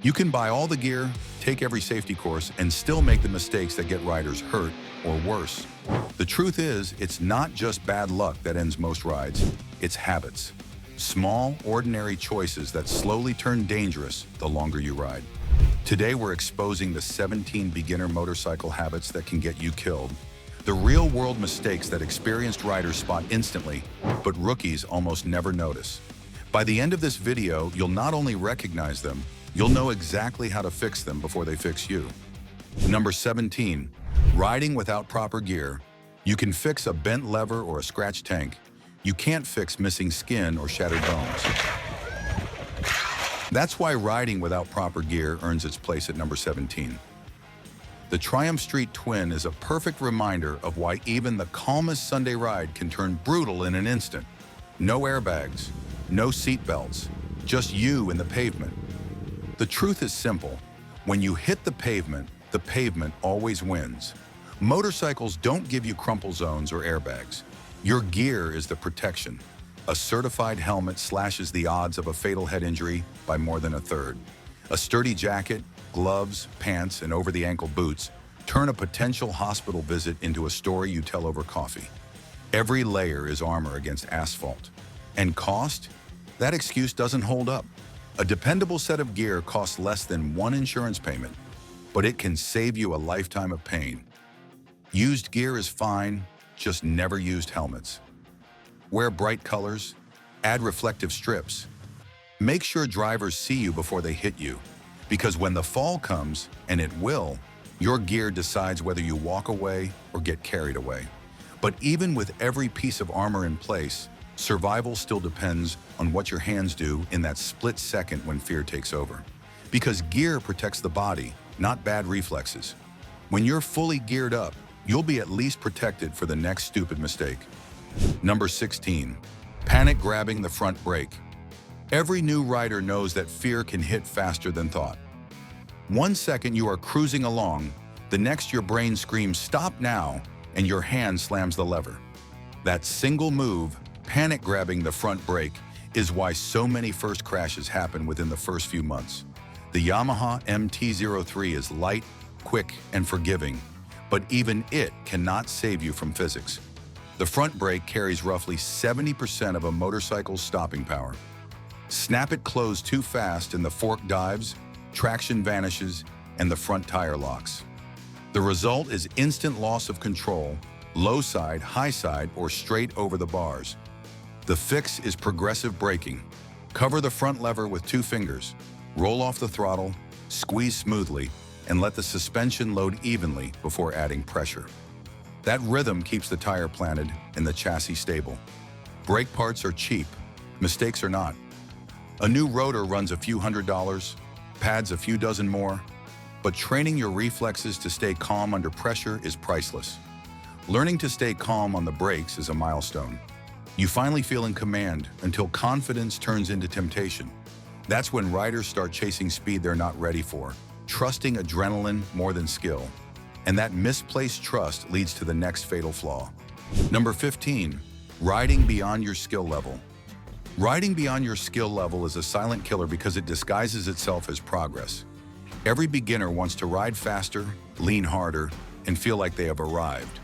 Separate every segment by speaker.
Speaker 1: You can buy all the gear, take every safety course, and still make the mistakes that get riders hurt or worse. The truth is, it's not just bad luck that ends most rides, it's habits. Small, ordinary choices that slowly turn dangerous the longer you ride. Today, we're exposing the 17 beginner motorcycle habits that can get you killed. The real-world mistakes that experienced riders spot instantly, but rookies almost never notice. By the end of this video, you'll not only recognize them, you'll know exactly how to fix them before they fix you. Number 17, riding without proper gear. You can fix a bent lever or a scratched tank. You can't fix missing skin or shattered bones. That's why riding without proper gear earns its place at number 17. The Triumph Street Twin is a perfect reminder of why even the calmest Sunday ride can turn brutal in an instant. No airbags, no seat belts, just you and the pavement. The truth is simple. When you hit the pavement always wins. Motorcycles don't give you crumple zones or airbags. Your gear is the protection. A certified helmet slashes the odds of a fatal head injury by more than a third. A sturdy jacket, gloves, pants, and over-the-ankle boots turn a potential hospital visit into a story you tell over coffee. Every layer is armor against asphalt. And cost? That excuse doesn't hold up. A dependable set of gear costs less than one insurance payment, but it can save you a lifetime of pain. Used gear is fine, just never used helmets. Wear bright colors, add reflective strips. Make sure drivers see you before they hit you, because when the fall comes, and it will, your gear decides whether you walk away or get carried away. But even with every piece of armor in place, survival still depends on what your hands do in that split second when fear takes over. Because gear protects the body, not bad reflexes. When you're fully geared up, you'll be at least protected for the next stupid mistake. Number 16, panic grabbing the front brake. Every new rider knows that fear can hit faster than thought. 1 second you are cruising along, the next your brain screams, "Stop now," and your hand slams the lever. That single move, panic grabbing the front brake, is why so many first crashes happen within the first few months. The Yamaha MT-03 is light, quick, and forgiving, but even it cannot save you from physics. The front brake carries roughly 70% of a motorcycle's stopping power. Snap it closed too fast and the fork dives, traction vanishes, and the front tire locks. The result is instant loss of control, low side, high side, or straight over the bars. The fix is progressive braking. Cover the front lever with 2 fingers, roll off the throttle, squeeze smoothly, and let the suspension load evenly before adding pressure. That rhythm keeps the tire planted and the chassis stable. Brake parts are cheap, mistakes are not. A new rotor runs a few $100s, pads a few dozen more, but training your reflexes to stay calm under pressure is priceless. Learning to stay calm on the brakes is a milestone. You finally feel in command until confidence turns into temptation. That's when riders start chasing speed they're not ready for, trusting adrenaline more than skill. And that misplaced trust leads to the next fatal flaw. Number 15, riding beyond your skill level. Riding beyond your skill level is a silent killer because it disguises itself as progress. Every beginner wants to ride faster, lean harder, and feel like they have arrived.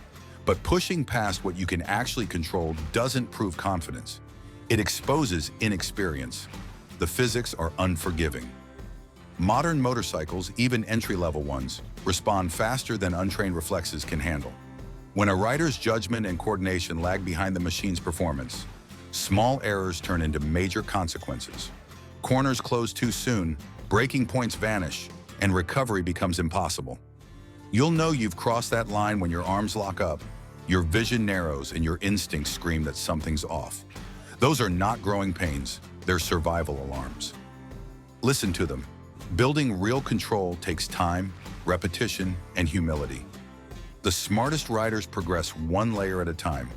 Speaker 1: But pushing past what you can actually control doesn't prove confidence. It exposes inexperience. The physics are unforgiving. Modern motorcycles, even entry-level ones, respond faster than untrained reflexes can handle. When a rider's judgment and coordination lag behind the machine's performance, small errors turn into major consequences. Corners close too soon, braking points vanish, and recovery becomes impossible. You'll know you've crossed that line when your arms lock up, your vision narrows, and your instincts scream that something's off. Those are not growing pains, they're survival alarms. Listen to them. Building real control takes time, repetition, and humility. The smartest riders progress 1 layer at a time,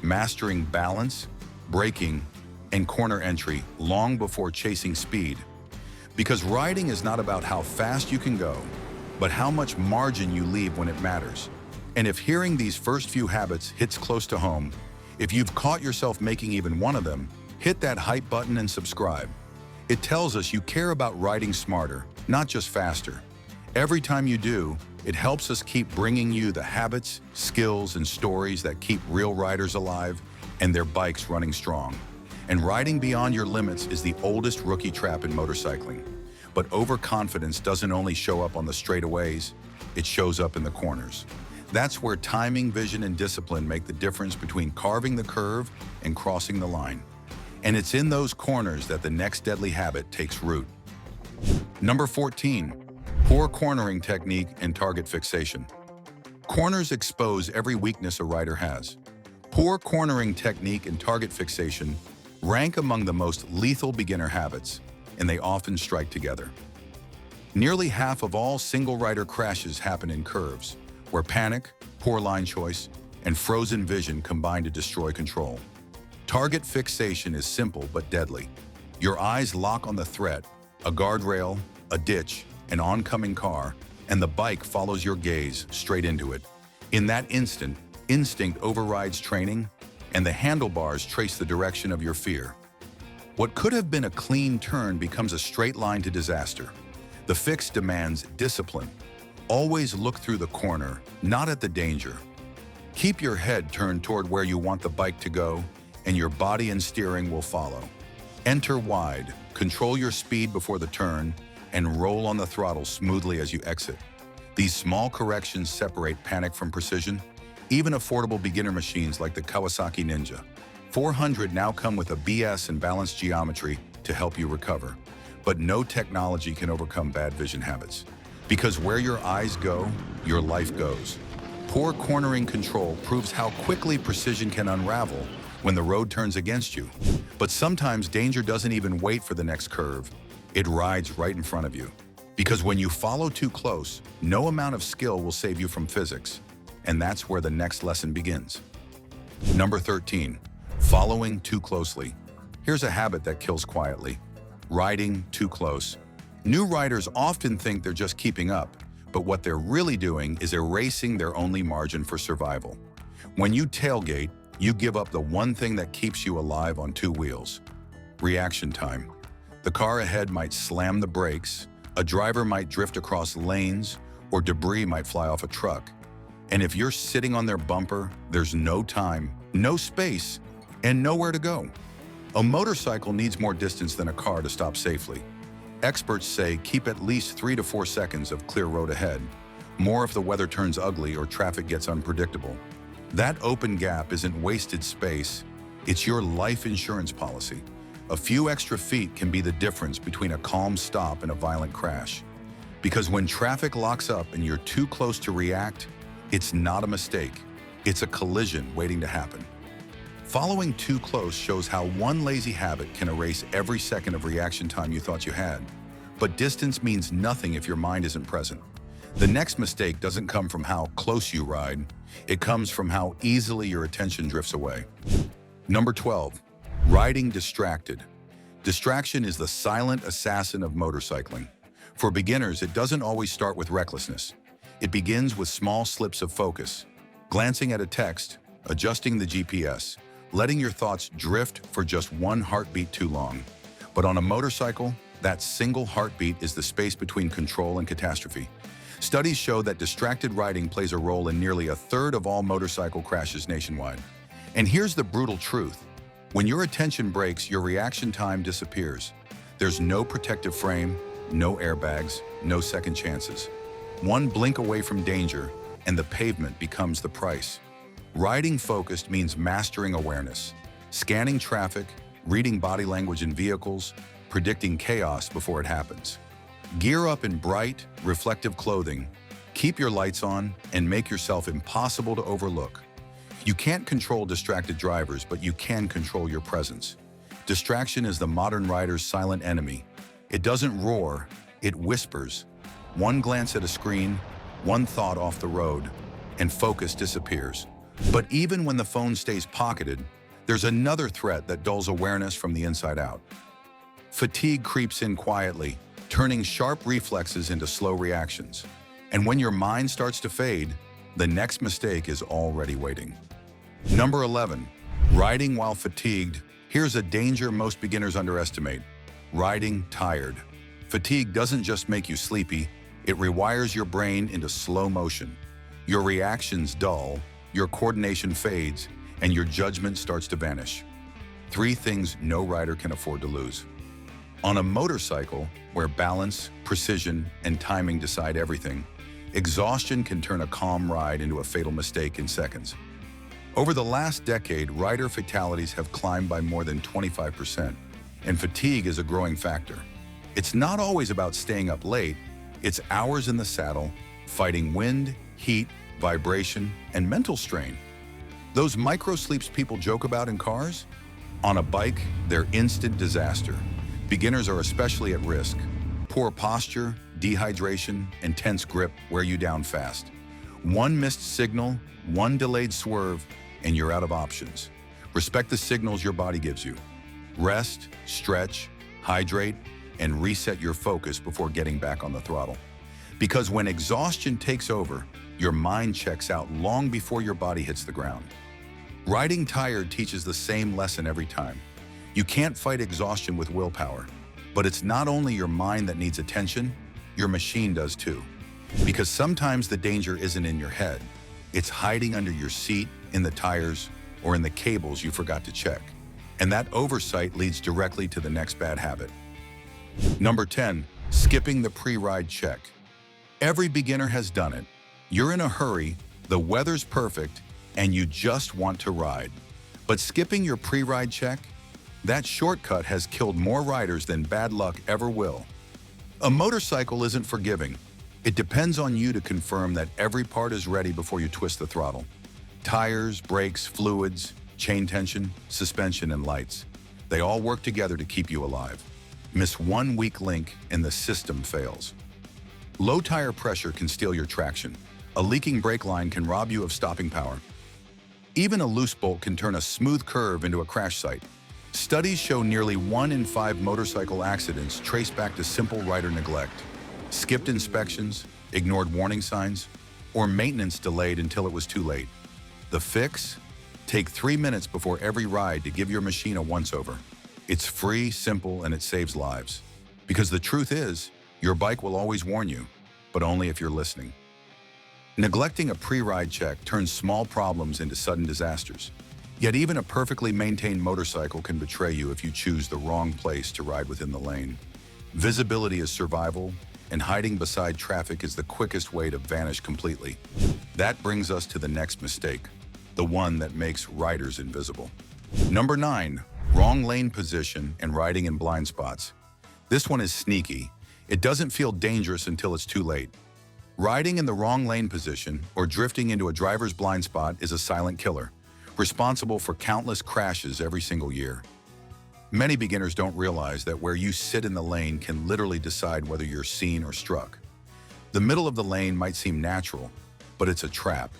Speaker 1: mastering balance, braking, and corner entry long before chasing speed. Because riding is not about how fast you can go, but how much margin you leave when it matters. And if hearing these first few habits hits close to home, if you've caught yourself making even one of them, hit that hype button and subscribe. It tells us you care about riding smarter, not just faster. Every time you do, it helps us keep bringing you the habits, skills, and stories that keep real riders alive and their bikes running strong. And riding beyond your limits is the oldest rookie trap in motorcycling. But overconfidence doesn't only show up on the straightaways, it shows up in the corners. That's where timing, vision, and discipline make the difference between carving the curve and crossing the line. And it's in those corners that the next deadly habit takes root. Number 14, poor cornering technique and target fixation. Corners expose every weakness a rider has. Poor cornering technique and target fixation rank among the most lethal beginner habits, and they often strike together. Nearly half of all single-rider crashes happen in curves, where panic, poor line choice, and frozen vision combine to destroy control. Target fixation is simple but deadly. Your eyes lock on the threat, a guardrail, a ditch, an oncoming car, and the bike follows your gaze straight into it. In that instant, instinct overrides training, and the handlebars trace the direction of your fear. What could have been a clean turn becomes a straight line to disaster. The fix demands discipline. Always look through the corner, not at the danger. Keep your head turned toward where you want the bike to go, and your body and steering will follow. Enter wide, control your speed before the turn, and roll on the throttle smoothly as you exit. These small corrections separate panic from precision. Even affordable beginner machines like the Kawasaki Ninja 400 now come with ABS and balanced geometry to help you recover. But no technology can overcome bad vision habits. Because where your eyes go, your life goes. Poor cornering control proves how quickly precision can unravel when the road turns against you. But sometimes danger doesn't even wait for the next curve. It rides right in front of you. Because when you follow too close, no amount of skill will save you from physics. And that's where the next lesson begins. Number 13, following too closely. Here's a habit that kills quietly: riding too close. New riders often think they're just keeping up, but what they're really doing is erasing their only margin for survival. When you tailgate, you give up the one thing that keeps you alive on two wheels: reaction time. The car ahead might slam the brakes, a driver might drift across lanes, or debris might fly off a truck. And if you're sitting on their bumper, there's no time, no space, and nowhere to go. A motorcycle needs more distance than a car to stop safely. Experts say keep at least 3 to 4 seconds of clear road ahead, more if the weather turns ugly or traffic gets unpredictable. That open gap isn't wasted space, it's your life insurance policy. A few extra feet can be the difference between a calm stop and a violent crash. Because when traffic locks up and you're too close to react, it's not a mistake, it's a collision waiting to happen. Following too close shows how one lazy habit can erase every second of reaction time you thought you had. But distance means nothing if your mind isn't present. The next mistake doesn't come from how close you ride, it comes from how easily your attention drifts away. Number 12, riding distracted. Distraction is the silent assassin of motorcycling. For beginners, it doesn't always start with recklessness. It begins with small slips of focus, glancing at a text, adjusting the GPS, letting your thoughts drift for just one heartbeat too long. But on a motorcycle, that single heartbeat is the space between control and catastrophe. Studies show that distracted riding plays a role in nearly a third of all motorcycle crashes nationwide. And here's the brutal truth. When your attention breaks, your reaction time disappears. There's no protective frame, no airbags, no second chances. One blink away from danger, and the pavement becomes the price. Riding focused means mastering awareness, scanning traffic, reading body language in vehicles, predicting chaos before it happens. Gear up in bright, reflective clothing, keep your lights on, and make yourself impossible to overlook. You can't control distracted drivers, but you can control your presence. Distraction is the modern rider's silent enemy. It doesn't roar, it whispers. One glance at a screen, one thought off the road, and focus disappears. But even when the phone stays pocketed, there's another threat that dulls awareness from the inside out. Fatigue creeps in quietly, turning sharp reflexes into slow reactions. And when your mind starts to fade, the next mistake is already waiting. Number 11, riding while fatigued. Here's a danger most beginners underestimate: riding tired. Fatigue doesn't just make you sleepy, it rewires your brain into slow motion. Your reactions dull, your coordination fades, and your judgment starts to vanish. 3 things no rider can afford to lose. On a motorcycle, where balance, precision, and timing decide everything, exhaustion can turn a calm ride into a fatal mistake in seconds. Over the last decade, rider fatalities have climbed by more than 25%, and fatigue is a growing factor. It's not always about staying up late, it's hours in the saddle, fighting wind, heat, vibration, and mental strain. Those micro-sleeps people joke about in cars? On a bike, they're instant disaster. Beginners are especially at risk. Poor posture, dehydration, and tense grip wear you down fast. One missed signal, one delayed swerve, and you're out of options. Respect the signals your body gives you. Rest, stretch, hydrate, and reset your focus before getting back on the throttle. Because when exhaustion takes over, your mind checks out long before your body hits the ground. Riding tired teaches the same lesson every time. You can't fight exhaustion with willpower, but it's not only your mind that needs attention, your machine does too. Because sometimes the danger isn't in your head, it's hiding under your seat, in the tires, or in the cables you forgot to check. And that oversight leads directly to the next bad habit. Number 10, skipping the pre-ride check. Every beginner has done it. You're in a hurry, the weather's perfect, and you just want to ride. But skipping your pre-ride check? That shortcut has killed more riders than bad luck ever will. A motorcycle isn't forgiving. It depends on you to confirm that every part is ready before you twist the throttle. Tires, brakes, fluids, chain tension, suspension, and lights. They all work together to keep you alive. Miss one weak link and the system fails. Low tire pressure can steal your traction. A leaking brake line can rob you of stopping power. Even a loose bolt can turn a smooth curve into a crash site. Studies show nearly 1 in 5 motorcycle accidents trace back to simple rider neglect. Skipped inspections, ignored warning signs, or maintenance delayed until it was too late. The fix? Take 3 minutes before every ride to give your machine a once-over. It's free, simple, and it saves lives. Because the truth is, your bike will always warn you, but only if you're listening. Neglecting a pre-ride check turns small problems into sudden disasters. Yet even a perfectly maintained motorcycle can betray you if you choose the wrong place to ride within the lane. Visibility is survival, and hiding beside traffic is the quickest way to vanish completely. That brings us to the next mistake, the one that makes riders invisible. Number 9, wrong lane position and riding in blind spots. This one is sneaky. It doesn't feel dangerous until it's too late. Riding in the wrong lane position or drifting into a driver's blind spot is a silent killer, responsible for countless crashes every single year. Many beginners don't realize that where you sit in the lane can literally decide whether you're seen or struck. The middle of the lane might seem natural, but it's a trap.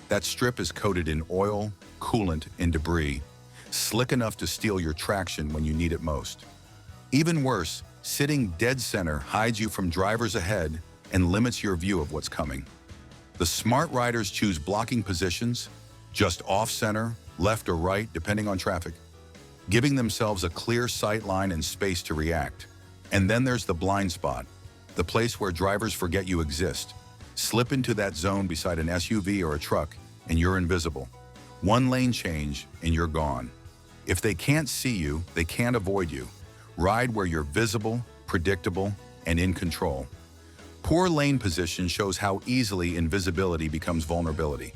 Speaker 1: That strip is coated in oil, coolant, and debris, slick enough to steal your traction when you need it most. Even worse, sitting dead center hides you from drivers ahead and limits your view of what's coming. The smart riders choose blocking positions, just off-center, left or right, depending on traffic, giving themselves a clear sight line and space to react. And then there's the blind spot, the place where drivers forget you exist. Slip into that zone beside an SUV or a truck, and you're invisible. One lane change, and you're gone. If they can't see you, they can't avoid you. Ride where you're visible, predictable, and in control. Poor lane position shows how easily invisibility becomes vulnerability.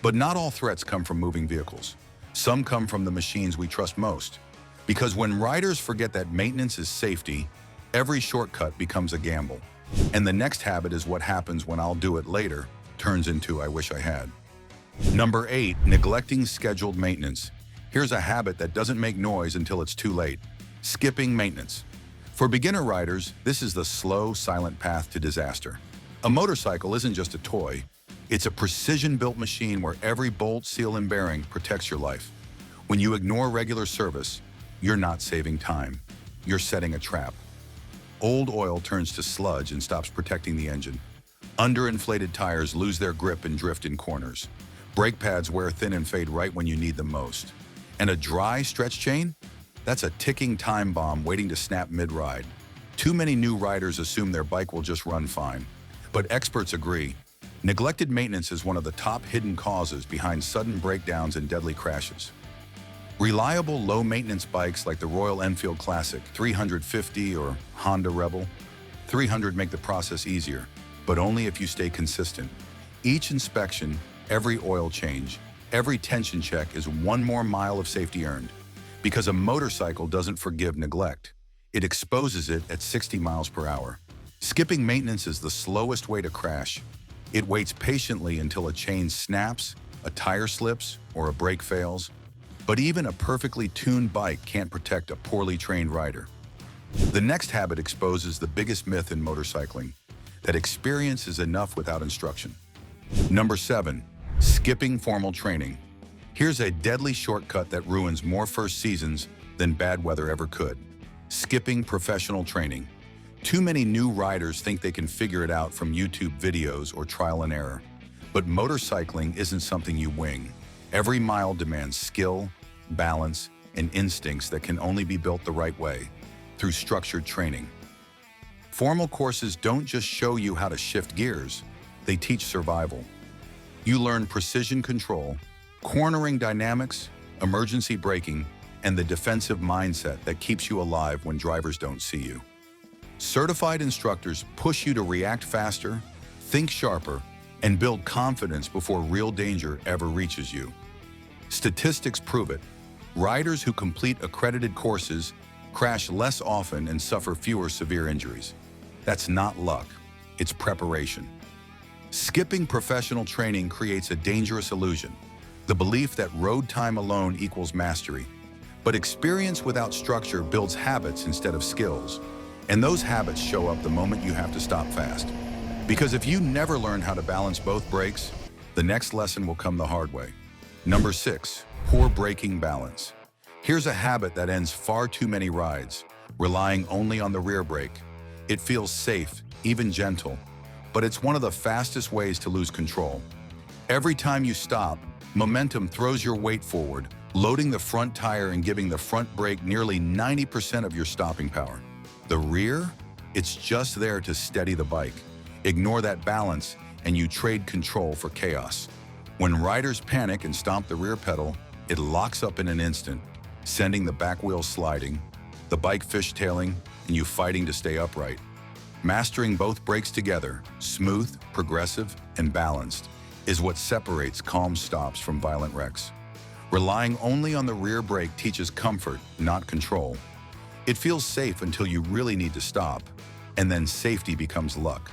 Speaker 1: But not all threats come from moving vehicles. Some come from the machines we trust most. Because when riders forget that maintenance is safety, every shortcut becomes a gamble. And the next habit is what happens when I'll do it later turns into I wish I had. Number 8, neglecting scheduled maintenance. Here's a habit that doesn't make noise until it's too late. Skipping maintenance. For beginner riders, this is the slow, silent path to disaster. A motorcycle isn't just a toy. It's a precision-built machine where every bolt, seal, and bearing protects your life. When you ignore regular service, you're not saving time. You're setting a trap. Old oil turns to sludge and stops protecting the engine. Underinflated tires lose their grip and drift in corners. Brake pads wear thin and fade right when you need them most. And a dry stretch chain? That's a ticking time bomb waiting to snap mid-ride. Too many new riders assume their bike will just run fine. But experts agree. Neglected maintenance is one of the top hidden causes behind sudden breakdowns and deadly crashes. Reliable, low-maintenance bikes like the Royal Enfield Classic 350 or Honda Rebel 300 make the process easier, but only if you stay consistent. Each inspection, every oil change, every tension check is one more mile of safety earned. Because a motorcycle doesn't forgive neglect. It exposes it at 60 miles per hour. Skipping maintenance is the slowest way to crash. It waits patiently until a chain snaps, a tire slips, or a brake fails. But even a perfectly tuned bike can't protect a poorly trained rider. The next habit exposes the biggest myth in motorcycling, that experience is enough without instruction. Number 7, skipping formal training. Here's a deadly shortcut that ruins more first seasons than bad weather ever could. Skipping professional training. Too many new riders think they can figure it out from YouTube videos or trial and error. But motorcycling isn't something you wing. Every mile demands skill, balance, and instincts that can only be built the right way, through structured training. Formal courses don't just show you how to shift gears, they teach survival. You learn precision control, cornering dynamics, emergency braking, and the defensive mindset that keeps you alive when drivers don't see you. Certified instructors push you to react faster, think sharper, and build confidence before real danger ever reaches you. Statistics prove it. Riders who complete accredited courses crash less often and suffer fewer severe injuries. That's not luck, it's preparation. Skipping professional training creates a dangerous illusion, the belief that road time alone equals mastery. But experience without structure builds habits instead of skills. And those habits show up the moment you have to stop fast. Because if you never learn how to balance both brakes, the next lesson will come the hard way. Number 6, poor braking balance. Here's a habit that ends far too many rides, relying only on the rear brake. It feels safe, even gentle, but it's one of the fastest ways to lose control. Every time you stop, momentum throws your weight forward, loading the front tire and giving the front brake nearly 90% of your stopping power. The rear? It's just there to steady the bike. Ignore that balance, and you trade control for chaos. When riders panic and stomp the rear pedal, it locks up in an instant, sending the back wheel sliding, the bike fishtailing, and you fighting to stay upright. Mastering both brakes together, smooth, progressive, and balanced, is what separates calm stops from violent wrecks. Relying only on the rear brake teaches comfort, not control. It feels safe until you really need to stop, and then safety becomes luck.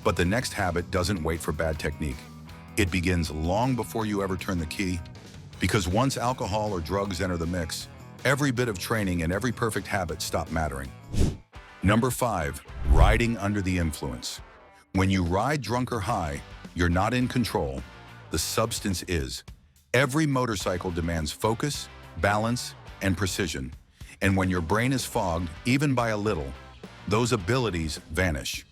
Speaker 1: But the next habit doesn't wait for bad technique. It begins long before you ever turn the key, because once alcohol or drugs enter the mix, every bit of training and every perfect habit stop mattering. Number 5, riding under the influence. When you ride drunk or high, you're not in control, the substance is. Every motorcycle demands focus, balance, and precision. And when your brain is fogged, even by a little, those abilities vanish.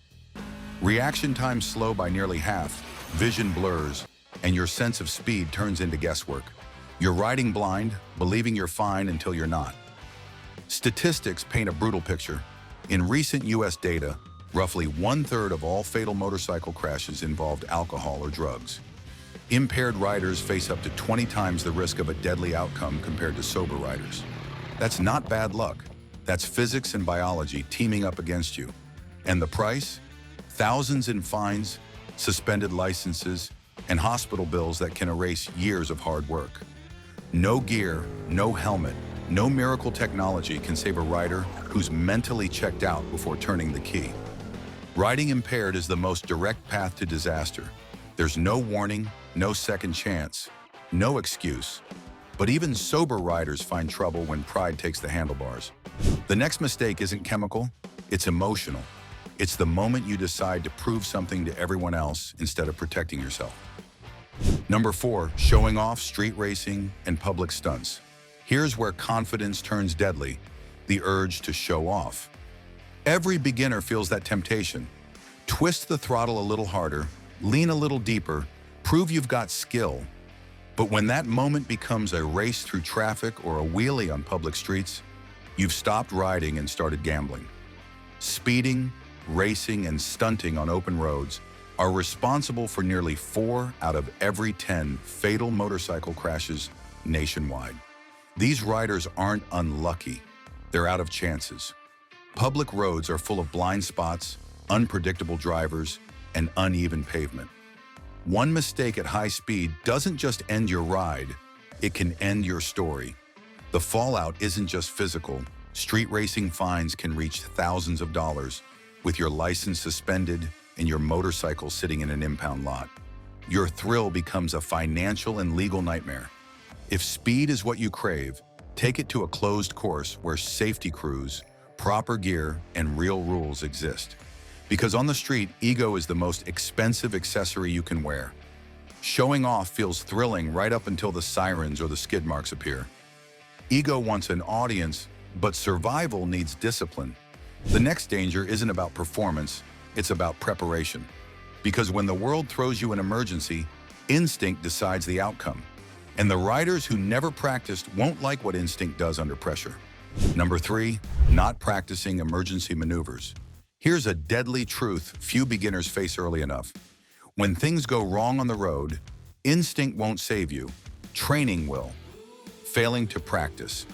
Speaker 1: Reaction time slow by nearly half, vision blurs, and your sense of speed turns into guesswork. You're riding blind, believing you're fine until you're not. Statistics paint a brutal picture. In recent US data, roughly 1/3 of all fatal motorcycle crashes involved alcohol or drugs. Impaired riders face up to 20 times the risk of a deadly outcome compared to sober riders. That's not bad luck. That's physics and biology teaming up against you. And the price? Thousands in fines, suspended licenses, and hospital bills that can erase years of hard work. No gear, no helmet, no miracle technology can save a rider who's mentally checked out before turning the key. Riding impaired is the most direct path to disaster. There's no warning, no second chance, no excuse. But even sober riders find trouble when pride takes the handlebars. The next mistake isn't chemical, it's emotional. It's the moment you decide to prove something to everyone else instead of protecting yourself. Number 4, showing off, street racing, and public stunts. Here's where confidence turns deadly, the urge to show off. Every beginner feels that temptation. Twist the throttle a little harder, lean a little deeper, prove you've got skill. But when that moment becomes a race through traffic or a wheelie on public streets, you've stopped riding and started gambling. Speeding, racing, and stunting on open roads are responsible for nearly 4 out of every 10 fatal motorcycle crashes nationwide. These riders aren't unlucky, they're out of chances. Public roads are full of blind spots, unpredictable drivers, and uneven pavement. One mistake at high speed doesn't just end your ride, it can end your story. The fallout isn't just physical. Street racing fines can reach thousands of dollars, with your license suspended and your motorcycle sitting in an impound lot. Your thrill becomes a financial and legal nightmare. If speed is what you crave, take it to a closed course where safety crews, proper gear, and real rules exist. Because on the street, ego is the most expensive accessory you can wear. Showing off feels thrilling right up until the sirens or the skid marks appear. Ego wants an audience, but survival needs discipline. The next danger isn't about performance, it's about preparation. Because when the world throws you an emergency, instinct decides the outcome. And the riders who never practiced won't like what instinct does under pressure. Number 3, not practicing emergency maneuvers. Here's a deadly truth few beginners face early enough. When things go wrong on the road, instinct won't save you, training will. Failing to practice.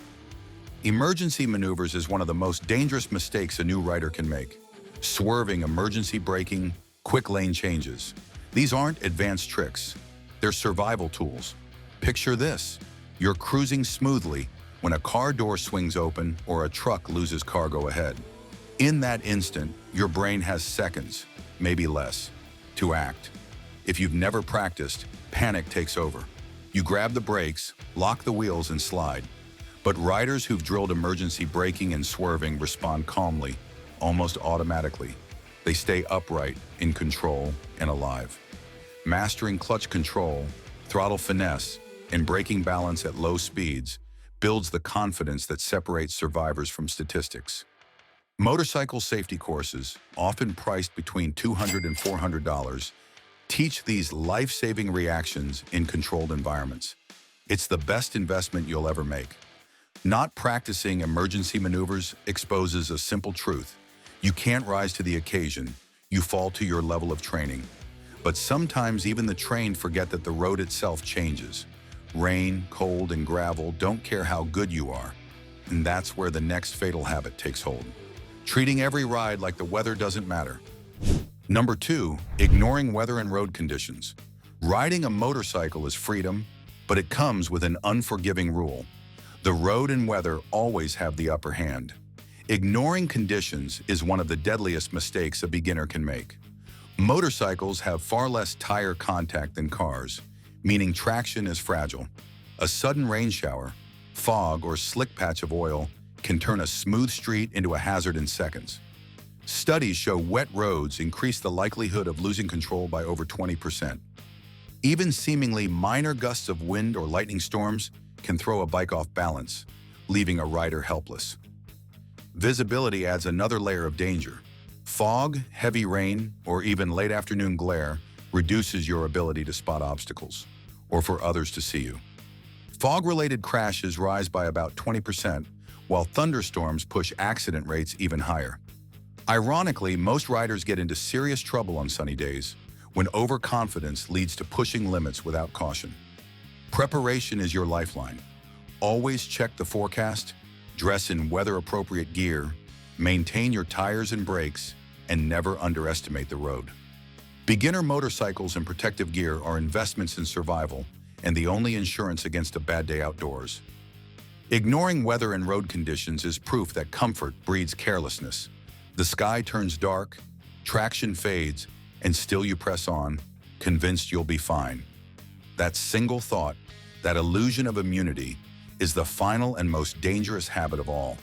Speaker 1: Emergency maneuvers is one of the most dangerous mistakes a new rider can make. Swerving, emergency braking, quick lane changes. These aren't advanced tricks, they're survival tools. Picture this: you're cruising smoothly when a car door swings open or a truck loses cargo ahead. In that instant, your brain has seconds, maybe less, to act. If you've never practiced, panic takes over. You grab the brakes, lock the wheels, and slide. But riders who've drilled emergency braking and swerving respond calmly, almost automatically. They stay upright, in control, and alive. Mastering clutch control, throttle finesse, and braking balance at low speeds builds the confidence that separates survivors from statistics. Motorcycle safety courses, often priced between $200 and $400, teach these life-saving reactions in controlled environments. It's the best investment you'll ever make. Not practicing emergency maneuvers exposes a simple truth. You can't rise to the occasion, you fall to your level of training. But sometimes even the trained forget that the road itself changes. Rain, cold, and gravel don't care how good you are. And that's where the next fatal habit takes hold. Treating every ride like the weather doesn't matter. Number 2, ignoring weather and road conditions. Riding a motorcycle is freedom, but it comes with an unforgiving rule. The road and weather always have the upper hand. Ignoring conditions is one of the deadliest mistakes a beginner can make. Motorcycles have far less tire contact than cars, meaning traction is fragile. A sudden rain shower, fog, or slick patch of oil can turn a smooth street into a hazard in seconds. Studies show wet roads increase the likelihood of losing control by over 20%. Even seemingly minor gusts of wind or lightning storms can throw a bike off balance, leaving a rider helpless. Visibility adds another layer of danger. Fog, heavy rain, or even late afternoon glare reduces your ability to spot obstacles, or for others to see you. Fog-related crashes rise by about 20%, while thunderstorms push accident rates even higher. Ironically, most riders get into serious trouble on sunny days, when overconfidence leads to pushing limits without caution. Preparation is your lifeline. Always check the forecast, dress in weather-appropriate gear, maintain your tires and brakes, and never underestimate the road. Beginner motorcycles and protective gear are investments in survival and the only insurance against a bad day outdoors. Ignoring weather and road conditions is proof that comfort breeds carelessness. The sky turns dark, traction fades, and still you press on, convinced you'll be fine. That single thought, that illusion of immunity, is the final and most dangerous habit of all.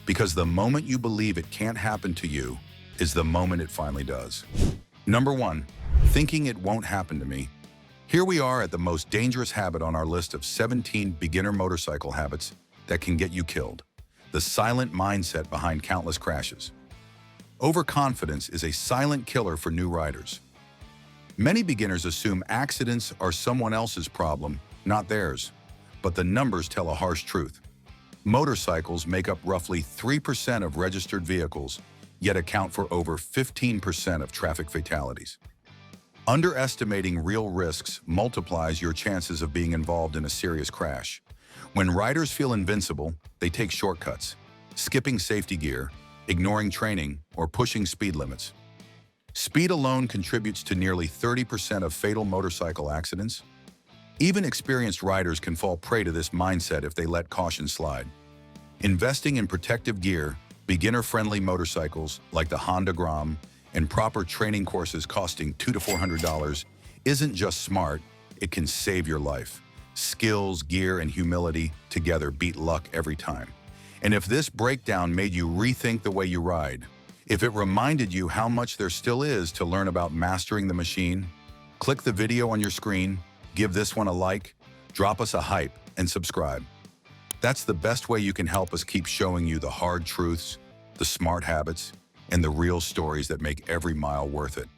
Speaker 1: Because the moment you believe it can't happen to you is the moment it finally does. Number 1, thinking it won't happen to me. Here we are at the most dangerous habit on our list of 17 beginner motorcycle habits that can get you killed. The silent mindset behind countless crashes. Overconfidence is a silent killer for new riders. Many beginners assume accidents are someone else's problem, not theirs. But the numbers tell a harsh truth. Motorcycles make up roughly 3% of registered vehicles, yet account for over 15% of traffic fatalities. Underestimating real risks multiplies your chances of being involved in a serious crash. When riders feel invincible, they take shortcuts, skipping safety gear, ignoring training, or pushing speed limits. Speed alone contributes to nearly 30% of fatal motorcycle accidents. Even experienced riders can fall prey to this mindset if they let caution slide. Investing in protective gear, beginner-friendly motorcycles like the Honda Grom, and proper training courses costing $200 to $400 isn't just smart, it can save your life. Skills, gear, and humility together beat luck every time. And if this breakdown made you rethink the way you ride, if it reminded you how much there still is to learn about mastering the machine, click the video on your screen, give this one a like, drop us a hype, and subscribe. That's the best way you can help us keep showing you the hard truths, the smart habits, and the real stories that make every mile worth it.